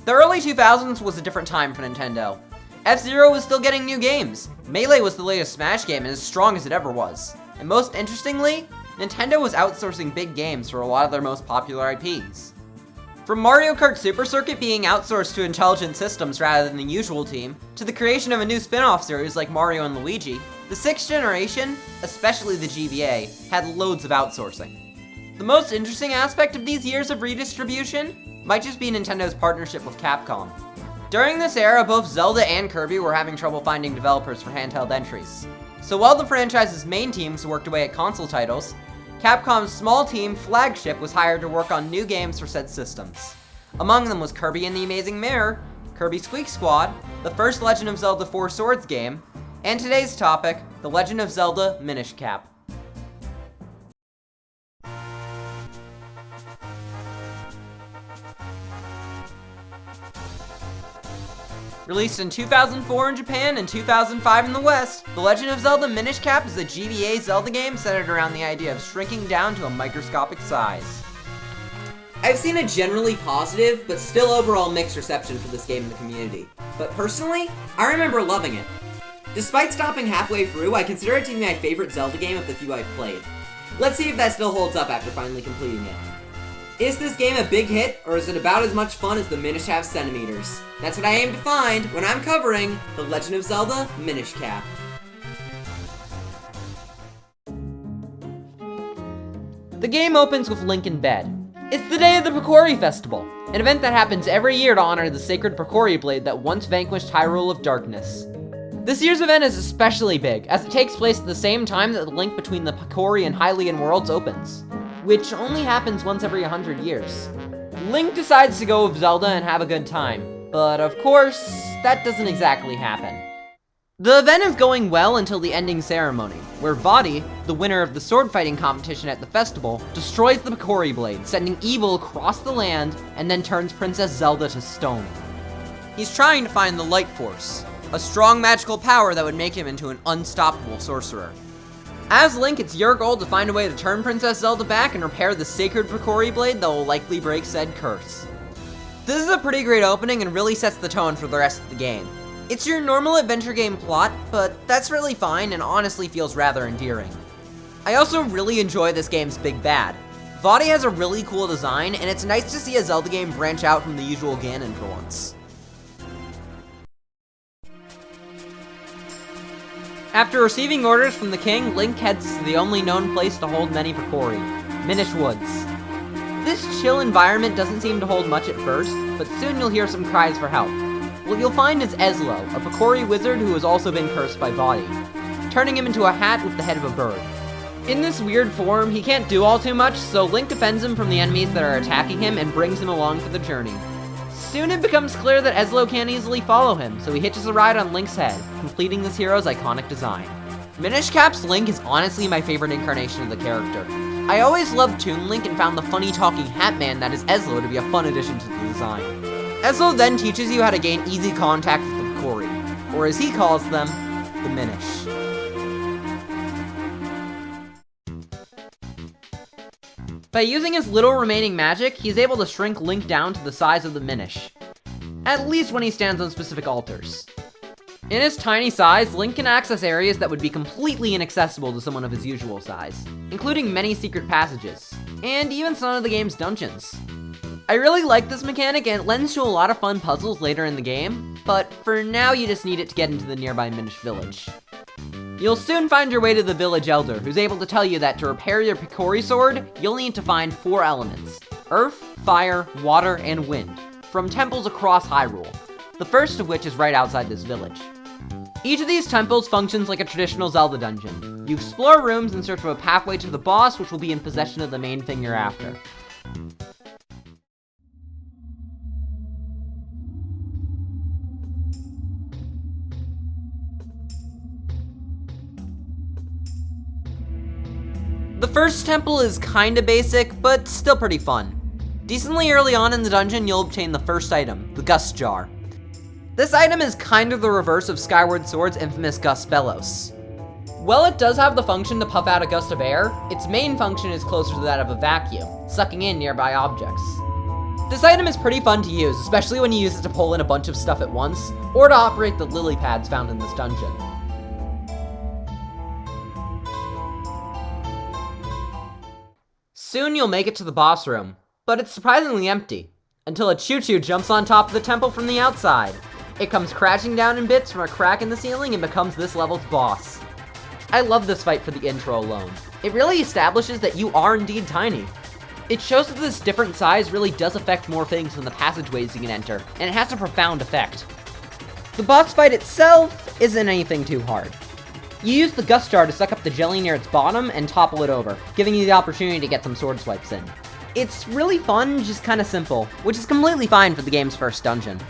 The early 2000s was a different time for Nintendo. F-Zero was still getting new games. Melee was the latest Smash game and as strong as it ever was. And most interestingly, Nintendo was outsourcing big games for a lot of their most popular IPs. From Mario Kart Super Circuit being outsourced to Intelligent Systems rather than the usual team, to the creation of a new spin-off series like Mario and Luigi, the 6th generation, especially the GBA, had loads of outsourcing. The most interesting aspect of these years of redistribution might just be Nintendo's partnership with Capcom. During this era, both Zelda and Kirby were having trouble finding developers for handheld entries. So while the franchise's main teams worked away at console titles, Capcom's small team, Flagship, was hired to work on new games for said systems. Among them was Kirby and the Amazing Mirror, Kirby Squeak Squad, the first Legend of Zelda 4 Swords game, and today's topic, The Legend of Zelda Minish Cap. Released in 2004 in Japan and 2005 in the West, The Legend of Zelda Minish Cap is a GBA Zelda game centered around the idea of shrinking down to a microscopic size. I've seen a generally positive, but still overall mixed reception for this game in the community. But personally, I remember loving it. Despite stopping halfway through, I consider it to be my favorite Zelda game of the few I've played. Let's see if that still holds up after finally completing it. Is this game a big hit, or is it about as much fun as the Minish have centimeters? That's what I aim to find when I'm covering The Legend of Zelda Minish Cap. The game opens with Link in bed. It's the day of the Picori Festival, an event that happens every year to honor the sacred Picori blade that once vanquished Hyrule of Darkness. This year's event is especially big, as it takes place at the same time that the link between the Picori and Hylian worlds opens, which only happens once every 100 years. Link decides to go with Zelda and have a good time, but of course, that doesn't exactly happen. The event is going well until the ending ceremony, where Vaati, the winner of the sword fighting competition at the festival, destroys the Picori blade, sending evil across the land, and then turns Princess Zelda to stone. He's trying to find the Light Force, a strong magical power that would make him into an unstoppable sorcerer. As Link, it's your goal to find a way to turn Princess Zelda back and repair the sacred Picori blade that will likely break said curse. This is a pretty great opening and really sets the tone for the rest of the game. It's your normal adventure game plot, but that's really fine and honestly feels rather endearing. I also really enjoy this game's big bad. Vaati has a really cool design, and it's nice to see a Zelda game branch out from the usual Ganon for once. After receiving orders from the king, Link heads to the only known place to hold many Picori, Minish Woods. This chill environment doesn't seem to hold much at first, but soon you'll hear some cries for help. What you'll find is Ezlo, a Picori wizard who has also been cursed by Vaati, turning him into a hat with the head of a bird. In this weird form, he can't do all too much, so Link defends him from the enemies that are attacking him and brings him along for the journey. Soon it becomes clear that Ezlo can't easily follow him, so he hitches a ride on Link's head, completing this hero's iconic design. Minish Cap's Link is honestly my favorite incarnation of the character. I always loved Toon Link and found the funny talking hat man that is Ezlo to be a fun addition to the design. Ezlo then teaches you how to gain easy contact with the Picori, or as he calls them, the Minish. By using his little remaining magic, he's able to shrink Link down to the size of the Minish. At least when he stands on specific altars. In his tiny size, Link can access areas that would be completely inaccessible to someone of his usual size, including many secret passages, and even some of the game's dungeons. I really like this mechanic and it lends to a lot of fun puzzles later in the game, but for now you just need it to get into the nearby Minish village. You'll soon find your way to the village elder, who's able to tell you that to repair your Picori sword, you'll need to find 4 elements: earth, fire, water, and wind, from temples across Hyrule, the first of which is right outside this village. Each of these temples functions like a traditional Zelda dungeon. You explore rooms in search of a pathway to the boss, which will be in possession of the main thing you're after. The first temple is kinda basic, but still pretty fun. Decently early on in the dungeon, you'll obtain the first item, the Gust Jar. This item is kind of the reverse of Skyward Sword's infamous Gust Bellows. While it does have the function to puff out a gust of air, its main function is closer to that of a vacuum, sucking in nearby objects. This item is pretty fun to use, especially when you use it to pull in a bunch of stuff at once, or to operate the lily pads found in this dungeon. Soon you'll make it to the boss room, but it's surprisingly empty, until a choo-choo jumps on top of the temple from the outside. It comes crashing down in bits from a crack in the ceiling and becomes this level's boss. I love this fight for the intro alone. It really establishes that you are indeed tiny. It shows that this different size really does affect more things than the passageways you can enter, and it has a profound effect. The boss fight itself isn't anything too hard. You use the gust jar to suck up the jelly near its bottom and topple it over, giving you the opportunity to get some sword swipes in. It's really fun, just kinda simple, which is completely fine for the game's first dungeon.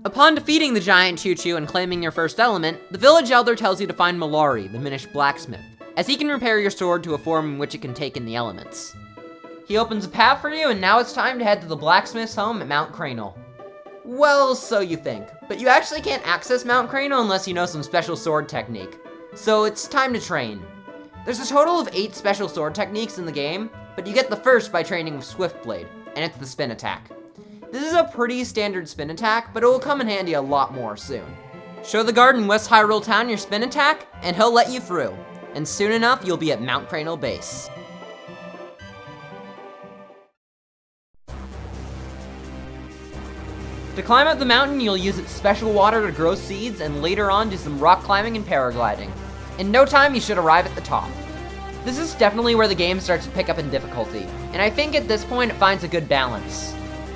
Upon defeating the giant choo-choo and claiming your first element, the village elder tells you to find Malari, the Minish blacksmith, as he can repair your sword to a form in which it can take in the elements. He opens a path for you, and now it's time to head to the blacksmith's home at Mount Cranel. Well, so you think, but you actually can't access Mount Cranel unless you know some special sword technique. So it's time to train. There's a total of 8 special sword techniques in the game, but you get the first by training with Swiftblade, and it's the spin attack. This is a pretty standard spin attack, but it will come in handy a lot more soon. Show the guard in West Hyrule Town your spin attack, and he'll let you through. And soon enough, you'll be at Mount Cranel Base. To climb up the mountain, you'll use its special water to grow seeds, and later on do some rock climbing and paragliding. In no time, you should arrive at the top. This is definitely where the game starts to pick up in difficulty, and I think at this point it finds a good balance.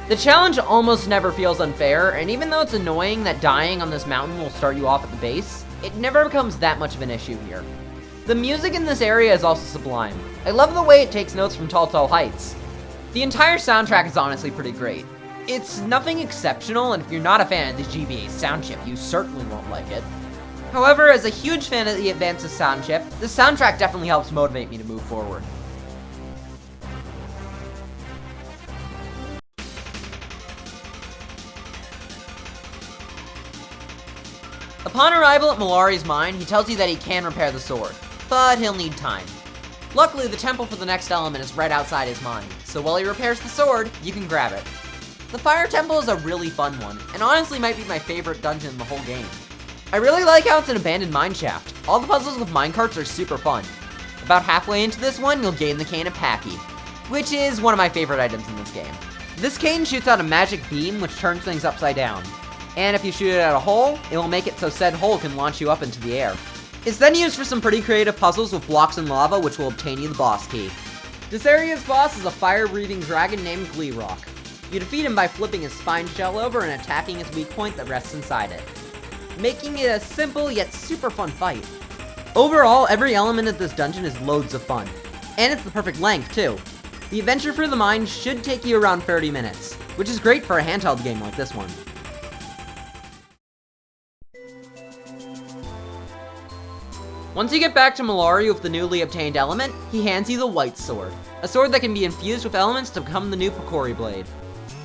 The challenge almost never feels unfair, and even though it's annoying that dying on this mountain will start you off at the base, it never becomes that much of an issue here. The music in this area is also sublime. I love the way it takes notes from Tall Tall Heights. The entire soundtrack is honestly pretty great. It's nothing exceptional, and if you're not a fan of the GBA sound chip, you certainly won't like it. However, as a huge fan of the Advance's sound chip, the soundtrack definitely helps motivate me to move forward. Upon arrival at Malari's mine, he tells you that he can repair the sword, but he'll need time. Luckily, the temple for the next element is right outside his mine, so while he repairs the sword, you can grab it. The Fire Temple is a really fun one, and honestly might be my favorite dungeon in the whole game. I really like how it's an abandoned mineshaft. All the puzzles with minecarts are super fun. About halfway into this one, you'll gain the cane of Packy, which is one of my favorite items in this game. This cane shoots out a magic beam which turns things upside down, and if you shoot it at a hole, it will make it so said hole can launch you up into the air. It's then used for some pretty creative puzzles with blocks and lava, which will obtain you the boss key. This area's boss is a fire-breathing dragon named Gleerock. You defeat him by flipping his spine shell over and attacking his weak point that rests inside it, making it a simple yet super fun fight. Overall, every element of this dungeon is loads of fun, and it's the perfect length too. The adventure through the mine should take you around 30 minutes, which is great for a handheld game like this one. Once you get back to Malari with the newly obtained element, he hands you the White Sword, a sword that can be infused with elements to become the new Picori Blade.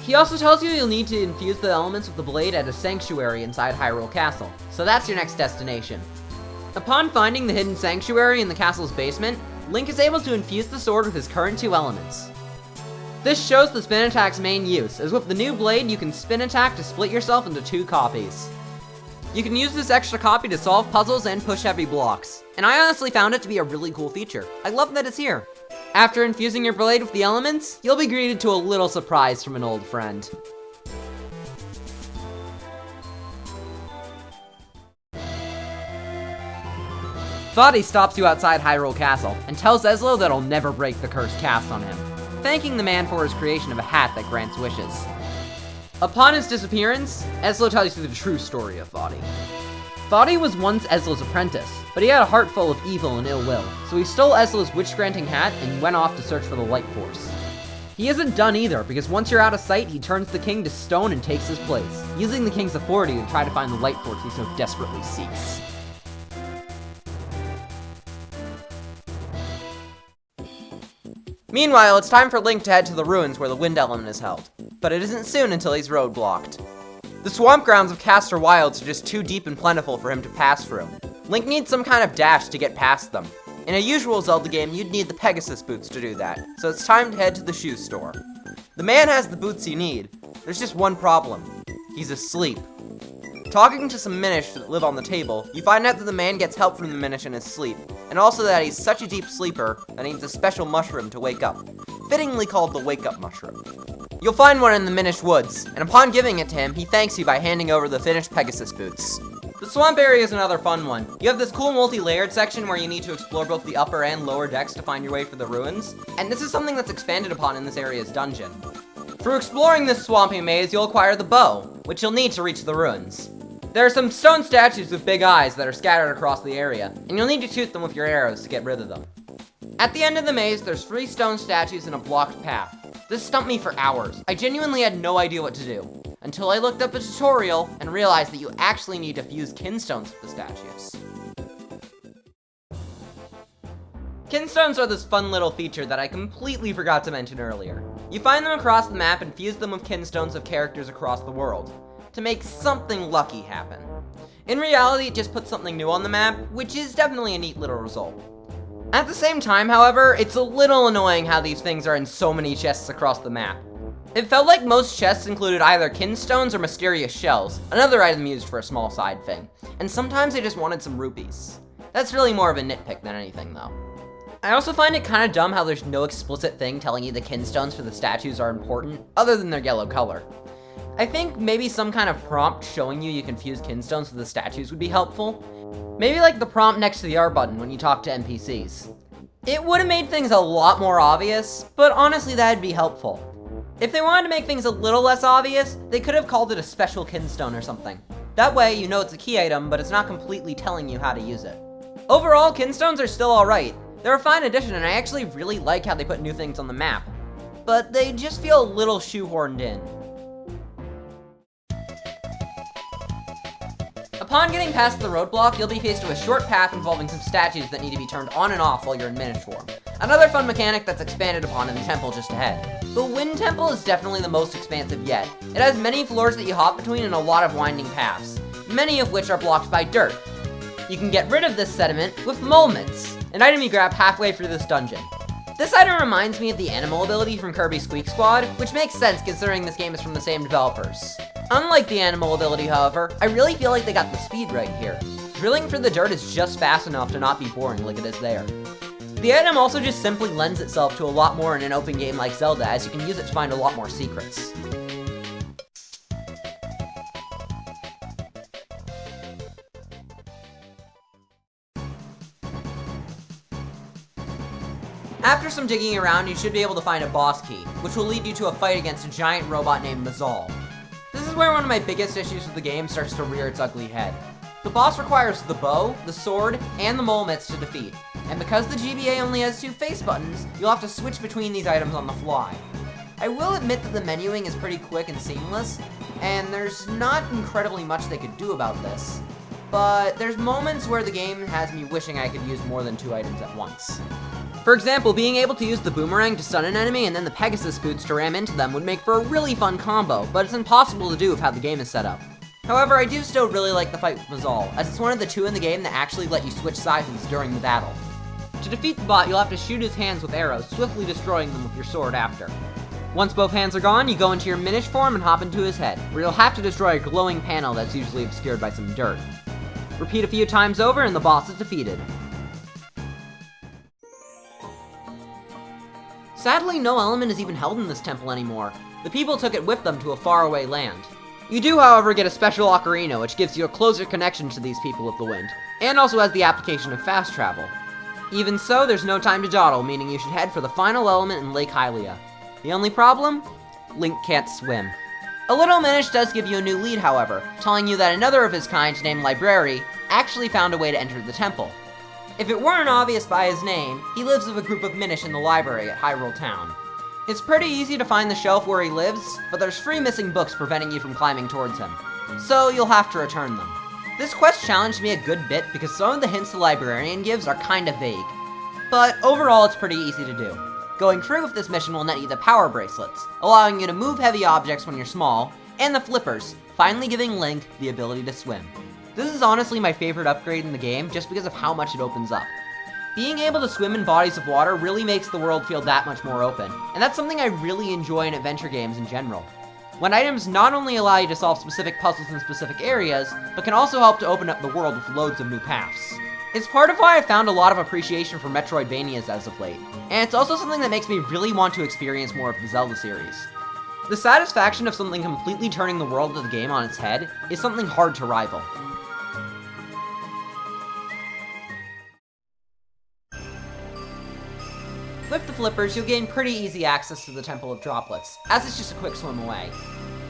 He also tells you you'll need to infuse the elements with the blade at a sanctuary inside Hyrule Castle, so that's your next destination. Upon finding the hidden sanctuary in the castle's basement, Link is able to infuse the sword with his current 2 elements. This shows the spin attack's main use, as with the new blade you can spin attack to split yourself into 2 copies. You can use this extra copy to solve puzzles and push heavy blocks, and I honestly found it to be a really cool feature. I love that it's here. After infusing your blade with the elements, you'll be greeted to a little surprise from an old friend. Vaati stops you outside Hyrule Castle and tells Ezlo that he'll never break the curse cast on him, thanking the man for his creation of a hat that grants wishes. Upon his disappearance, Ezlo tells you the true story of Vaati. Vaati was once Ezlo's apprentice, but he had a heart full of evil and ill will, so he stole Ezlo's wish-granting hat and went off to search for the Light Force. He isn't done either, because once you're out of sight, he turns the king to stone and takes his place, using the king's authority to try to find the Light Force he so desperately seeks. Meanwhile, it's time for Link to head to the ruins where the wind element is held, but it isn't soon until he's roadblocked. The swamp grounds of Castor Wilds are just too deep and plentiful for him to pass through. Link needs some kind of dash to get past them. In a usual Zelda game, you'd need the Pegasus boots to do that, so it's time to head to the shoe store. The man has the boots you need. There's just one problem. He's asleep. Talking to some Minish that live on the table, you find out that the man gets help from the Minish in his sleep, and also that he's such a deep sleeper that he needs a special mushroom to wake up, fittingly called the wake-up mushroom. You'll find one in the Minish woods, and upon giving it to him, he thanks you by handing over the finished Pegasus boots. The swamp area is another fun one. You have this cool multi-layered section where you need to explore both the upper and lower decks to find your way for the ruins, and this is something that's expanded upon in this area's dungeon. Through exploring this swampy maze, you'll acquire the bow, which you'll need to reach the ruins. There are some stone statues with big eyes that are scattered across the area, and you'll need to shoot them with your arrows to get rid of them. At the end of the maze, there's 3 stone statues and a blocked path. This stumped me for hours. I genuinely had no idea what to do, until I looked up a tutorial and realized that you actually need to fuse kinstones with the statues. Kinstones are this fun little feature that I completely forgot to mention earlier. You find them across the map and fuse them with kinstones of characters across the world, to make something lucky happen. In reality, it just puts something new on the map, which is definitely a neat little result. At the same time, however, it's a little annoying how these things are in so many chests across the map. It felt like most chests included either kinstones or mysterious shells, another item used for a small side thing, and sometimes they just wanted some rupees. That's really more of a nitpick than anything though. I also find it kinda dumb how there's no explicit thing telling you the kinstones for the statues are important, other than their yellow color. I think maybe some kind of prompt showing you can fuse kinstones with the statues would be helpful. Maybe like the prompt next to the R button when you talk to NPCs. It would have made things a lot more obvious, but honestly that'd be helpful. If they wanted to make things a little less obvious, they could have called it a special kinstone or something. That way you know it's a key item, but it's not completely telling you how to use it. Overall, kinstones are still alright. They're a fine addition and I actually really like how they put new things on the map. But they just feel a little shoehorned in. Upon getting past the roadblock, you'll be faced with a short path involving some statues that need to be turned on and off while you're in Minish form. Another fun mechanic that's expanded upon in the temple just ahead. The Wind Temple is definitely the most expansive yet. It has many floors that you hop between and a lot of winding paths, many of which are blocked by dirt. You can get rid of this sediment with Moments, an item you grab halfway through this dungeon. This item reminds me of the animal ability from Kirby Squeak Squad, which makes sense considering this game is from the same developers. Unlike the animal ability, however, I really feel like they got the speed right here. Drilling for the dirt is just fast enough to not be boring like it is there. The item also just simply lends itself to a lot more in an open game like Zelda, as you can use it to find a lot more secrets. After some digging around, you should be able to find a boss key, which will lead you to a fight against a giant robot named Mazal. This is where one of my biggest issues with the game starts to rear its ugly head. The boss requires the bow, the sword, and the mole mitts to defeat, and because the GBA only has 2 face buttons, you'll have to switch between these items on the fly. I will admit that the menuing is pretty quick and seamless, and there's not incredibly much they could do about this, but there's moments where the game has me wishing I could use more than 2 items at once. For example, being able to use the boomerang to stun an enemy and then the Pegasus boots to ram into them would make for a really fun combo, but it's impossible to do with how the game is set up. However, I do still really like the fight with Mazal, as it's one of the 2 in the game that actually let you switch sides during the battle. To defeat the bot, you'll have to shoot his hands with arrows, swiftly destroying them with your sword after. Once both hands are gone, you go into your Minish form and hop into his head, where you'll have to destroy a glowing panel that's usually obscured by some dirt. Repeat a few times over and the boss is defeated. Sadly, no element is even held in this temple anymore. The people took it with them to a faraway land. You do, however, get a special ocarina, which gives you a closer connection to these people of the wind, and also has the application of fast travel. Even so, there's no time to dawdle, meaning you should head for the final element in Lake Hylia. The only problem? Link can't swim. A little Minish does give you a new lead, however, telling you that another of his kind, named Library, actually found a way to enter the temple. If it weren't obvious by his name, he lives with a group of Minish in the library at Hyrule Town. It's pretty easy to find the shelf where he lives, but there's 3 missing books preventing you from climbing towards him, so you'll have to return them. This quest challenged me a good bit because some of the hints the librarian gives are kinda vague, but overall it's pretty easy to do. Going through with this mission will net you the power bracelets, allowing you to move heavy objects when you're small, and the flippers, finally giving Link the ability to swim. This is honestly my favorite upgrade in the game just because of how much it opens up. Being able to swim in bodies of water really makes the world feel that much more open, and that's something I really enjoy in adventure games in general. When items not only allow you to solve specific puzzles in specific areas, but can also help to open up the world with loads of new paths. It's part of why I've found a lot of appreciation for Metroidvanias as of late, and it's also something that makes me really want to experience more of the Zelda series. The satisfaction of something completely turning the world of the game on its head is something hard to rival. With the flippers, you'll gain pretty easy access to the Temple of Droplets, as it's just a quick swim away.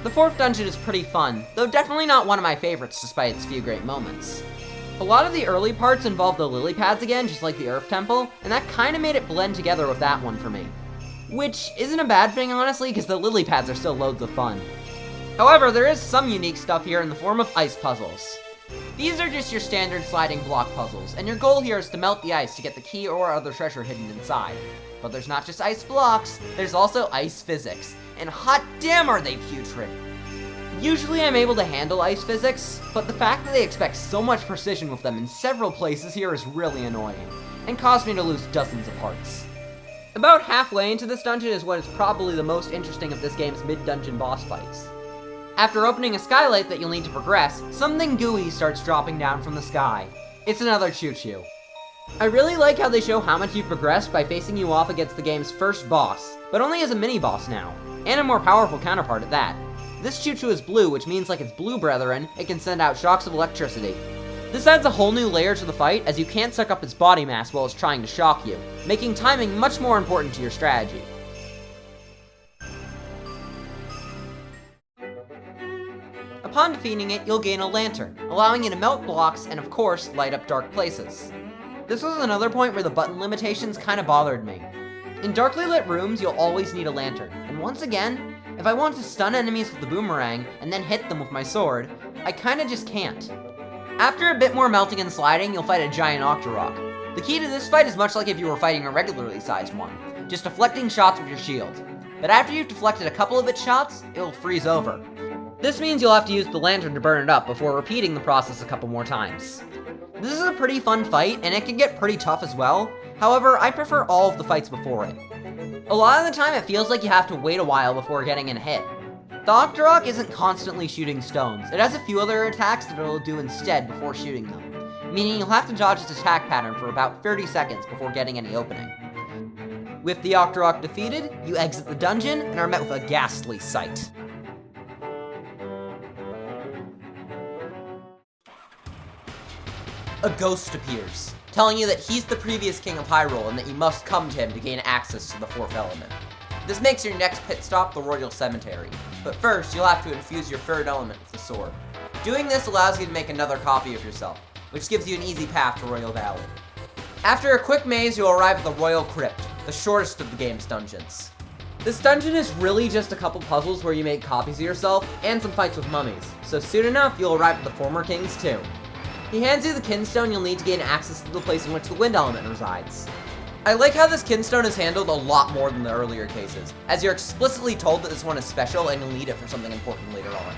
The fourth dungeon is pretty fun, though definitely not one of my favorites despite its few great moments. A lot of the early parts involve the lily pads again, just like the Earth Temple, and that kinda made it blend together with that one for me. Which isn't a bad thing honestly, because the lily pads are still loads of fun. However, there is some unique stuff here in the form of ice puzzles. These are just your standard sliding block puzzles, and your goal here is to melt the ice to get the key or other treasure hidden inside. But there's not just ice blocks, there's also ice physics, and hot damn are they putrid! Usually I'm able to handle ice physics, but the fact that they expect so much precision with them in several places here is really annoying, and caused me to lose dozens of hearts. About halfway into this dungeon is what is probably the most interesting of this game's mid-dungeon boss fights. After opening a skylight that you'll need to progress, something gooey starts dropping down from the sky. It's another choo-choo. I really like how they show how much you've progressed by facing you off against the game's first boss, but only as a mini-boss now, and a more powerful counterpart at that. This choo-choo is blue, which means like its blue brethren, it can send out shocks of electricity. This adds a whole new layer to the fight, as you can't suck up its body mass while it's trying to shock you, making timing much more important to your strategy. Upon defeating it, you'll gain a lantern, allowing you to melt blocks and of course, light up dark places. This was another point where the button limitations kinda bothered me. In darkly lit rooms, you'll always need a lantern, and once again, if I want to stun enemies with the boomerang and then hit them with my sword, I kinda just can't. After a bit more melting and sliding, you'll fight a giant Octorok. The key to this fight is much like if you were fighting a regularly sized one, just deflecting shots with your shield. But after you've deflected a couple of its shots, it'll freeze over. This means you'll have to use the lantern to burn it up before repeating the process a couple more times. This is a pretty fun fight, and it can get pretty tough as well. However, I prefer all of the fights before it. A lot of the time, it feels like you have to wait a while before getting a hit. The Octorok isn't constantly shooting stones. It has a few other attacks that it'll do instead before shooting them, meaning you'll have to dodge its attack pattern for about 30 seconds before getting any opening. With the Octorok defeated, you exit the dungeon and are met with a ghastly sight. A ghost appears, telling you that he's the previous king of Hyrule and that you must come to him to gain access to the fourth element. This makes your next pit stop the Royal Cemetery, but first you'll have to infuse your third element with the sword. Doing this allows you to make another copy of yourself, which gives you an easy path to Royal Valley. After a quick maze, you'll arrive at the Royal Crypt, the shortest of the game's dungeons. This dungeon is really just a couple puzzles where you make copies of yourself, and some fights with mummies, so soon enough you'll arrive at the former king's tomb. He hands you the kinstone you'll need to gain access to the place in which the wind element resides. I like how this kinstone is handled a lot more than the earlier cases, as you're explicitly told that this one is special and you'll need it for something important later on.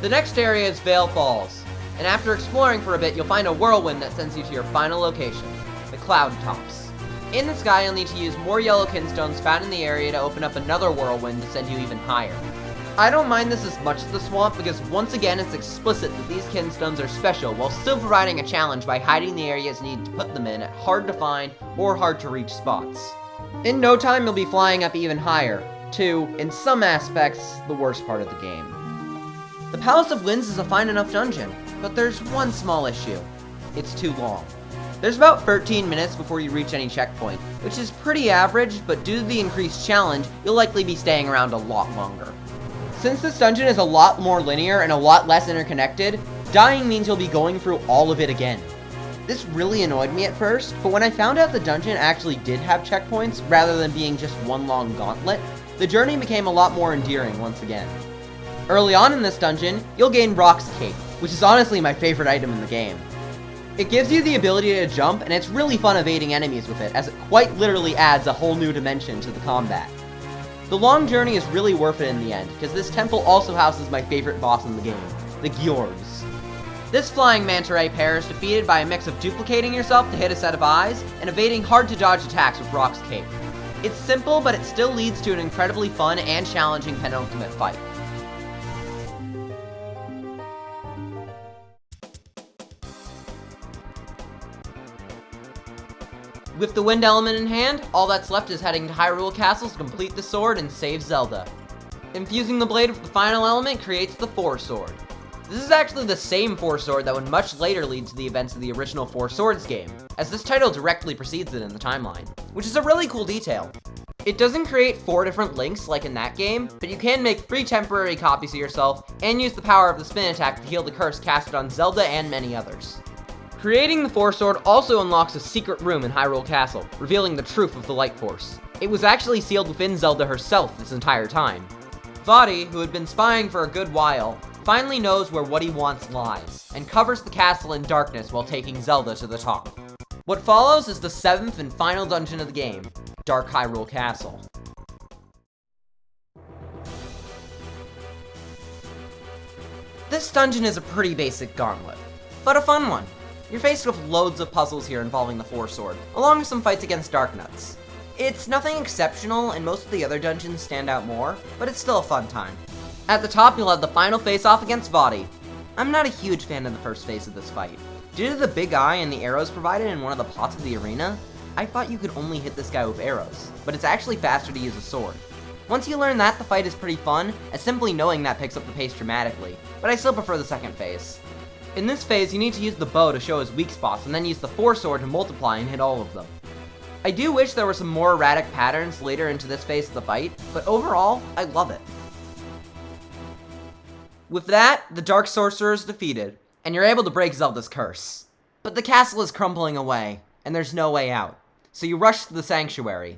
The next area is Vale Falls, and after exploring for a bit you'll find a whirlwind that sends you to your final location, the Cloud Tops. In the sky, you'll need to use more yellow kinstones found in the area to open up another whirlwind to send you even higher. I don't mind this as much as the swamp because once again it's explicit that these kinstones are special while still providing a challenge by hiding the areas needed to put them in at hard to find or hard to reach spots. In no time you'll be flying up even higher, to, in some aspects, the worst part of the game. The Palace of Winds is a fine enough dungeon, but there's one small issue. It's too long. There's about 13 minutes before you reach any checkpoint, which is pretty average, but due to the increased challenge, you'll likely be staying around a lot longer. Since this dungeon is a lot more linear and a lot less interconnected, dying means you'll be going through all of it again. This really annoyed me at first, but when I found out the dungeon actually did have checkpoints rather than being just one long gauntlet, the journey became a lot more endearing once again. Early on in this dungeon, you'll gain Rock's Cape, which is honestly my favorite item in the game. It gives you the ability to jump, and it's really fun evading enemies with it, as it quite literally adds a whole new dimension to the combat. The long journey is really worth it in the end, because this temple also houses my favorite boss in the game, the Gyorgs. This flying manta ray pair is defeated by a mix of duplicating yourself to hit a set of eyes, and evading hard-to-dodge attacks with Rock's cape. It's simple, but it still leads to an incredibly fun and challenging penultimate fight. With the wind element in hand, all that's left is heading to Hyrule Castle to complete the sword and save Zelda. Infusing the blade with the final element creates the Four Sword. This is actually the same Four Sword that would much later lead to the events of the original Four Swords game, as this title directly precedes it in the timeline, which is a really cool detail. It doesn't create 4 different links like in that game, but you can make 3 temporary copies of yourself and use the power of the spin attack to heal the curse casted on Zelda and many others. Creating the Four Sword also unlocks a secret room in Hyrule Castle, revealing the truth of the Light Force. It was actually sealed within Zelda herself this entire time. Vaati, who had been spying for a good while, finally knows where what he wants lies, and covers the castle in darkness while taking Zelda to the top. What follows is the 7th and final dungeon of the game, Dark Hyrule Castle. This dungeon is a pretty basic gauntlet, but a fun one. You're faced with loads of puzzles here involving the Four Sword, along with some fights against Darknuts. It's nothing exceptional, and most of the other dungeons stand out more, but it's still a fun time. At the top, you'll have the final face-off against Vaati. I'm not a huge fan of the first phase of this fight. Due to the big eye and the arrows provided in one of the pots of the arena, I thought you could only hit this guy with arrows, but it's actually faster to use a sword. Once you learn that, the fight is pretty fun, as simply knowing that picks up the pace dramatically, but I still prefer the second phase. In this phase, you need to use the bow to show his weak spots, and then use the Four Sword to multiply and hit all of them. I do wish there were some more erratic patterns later into this phase of the fight, but overall, I love it. With that, the Dark Sorcerer is defeated, and you're able to break Zelda's curse. But the castle is crumbling away, and there's no way out, so you rush to the sanctuary,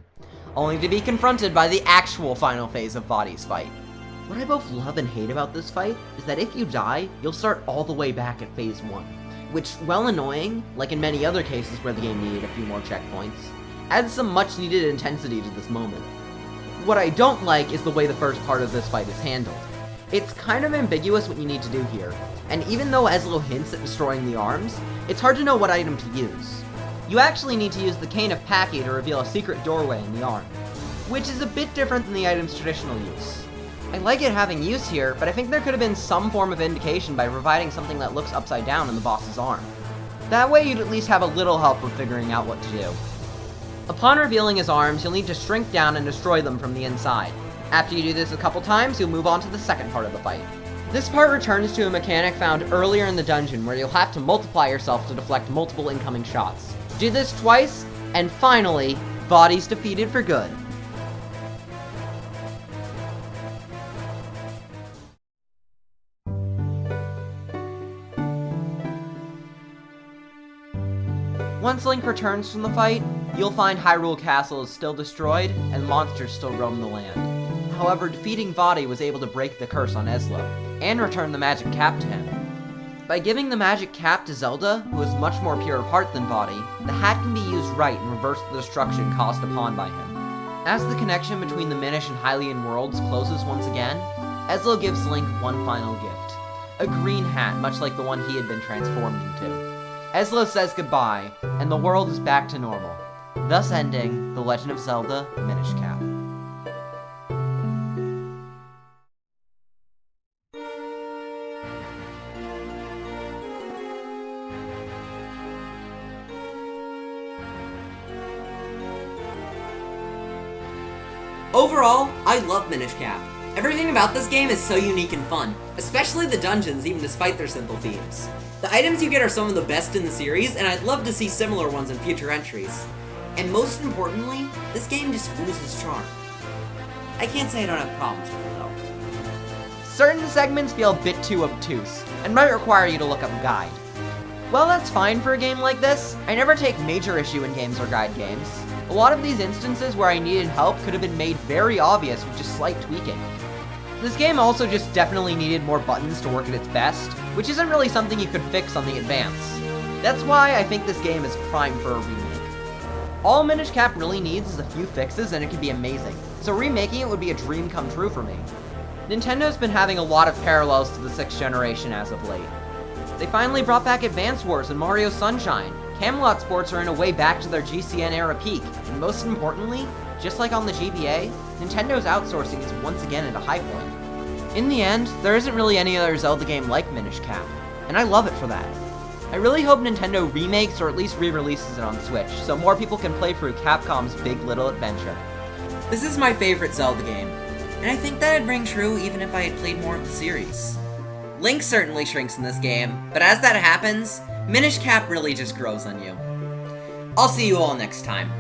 only to be confronted by the actual final phase of Vaati's fight. What I both love and hate about this fight is that if you die, you'll start all the way back at phase 1, which, while annoying, like in many other cases where the game needed a few more checkpoints, adds some much needed intensity to this moment. What I don't like is the way the first part of this fight is handled. It's kind of ambiguous what you need to do here, and even though Ezlo hints at destroying the arms, it's hard to know what item to use. You actually need to use the Cane of Paki to reveal a secret doorway in the arm, which is a bit different than the item's traditional use. I like it having use here, but I think there could have been some form of indication by providing something that looks upside down in the boss's arm. That way you'd at least have a little help with figuring out what to do. Upon revealing his arms, you'll need to shrink down and destroy them from the inside. After you do this a couple times, you'll move on to the second part of the fight. This part returns to a mechanic found earlier in the dungeon where you'll have to multiply yourself to deflect multiple incoming shots. Do this twice, and finally, Vaati's defeated for good. Once Link returns from the fight, you'll find Hyrule Castle is still destroyed, and monsters still roam the land. However, defeating Vaati was able to break the curse on Ezlo, and return the magic cap to him. By giving the magic cap to Zelda, who is much more pure of heart than Vaati, the hat can be used right and reverse the destruction caused upon by him. As the connection between the Minish and Hylian worlds closes once again, Ezlo gives Link one final gift. A green hat, much like the one he had been transformed into. Ezlo says goodbye, and the world is back to normal, thus ending The Legend of Zelda: Minish Cap. Overall, I love Minish Cap. Everything about this game is so unique and fun, especially the dungeons, even despite their simple themes. The items you get are some of the best in the series, and I'd love to see similar ones in future entries. And most importantly, this game just oozes charm. I can't say I don't have problems with it, though. Certain segments feel a bit too obtuse, and might require you to look up a guide. Well, that's fine for a game like this. I never take major issue in games or guide games. A lot of these instances where I needed help could have been made very obvious with just slight tweaking. This game also just definitely needed more buttons to work at its best, which isn't really something you could fix on the advance. That's why I think this game is primed for a remake. All Minish Cap really needs is a few fixes and it can be amazing, so remaking it would be a dream come true for me. Nintendo's been having a lot of parallels to the 6th generation as of late. They finally brought back Advance Wars and Mario Sunshine. Camelot sports are in a way back to their GCN era peak, and most importantly, just like on the GBA, Nintendo's outsourcing is once again at a high point. In the end, there isn't really any other Zelda game like Minish Cap, and I love it for that. I really hope Nintendo remakes or at least re-releases it on Switch, so more people can play through Capcom's Big Little Adventure. This is my favorite Zelda game, and I think that'd ring true even if I had played more of the series. Link certainly shrinks in this game, but as that happens, Minish Cap really just grows on you. I'll see you all next time.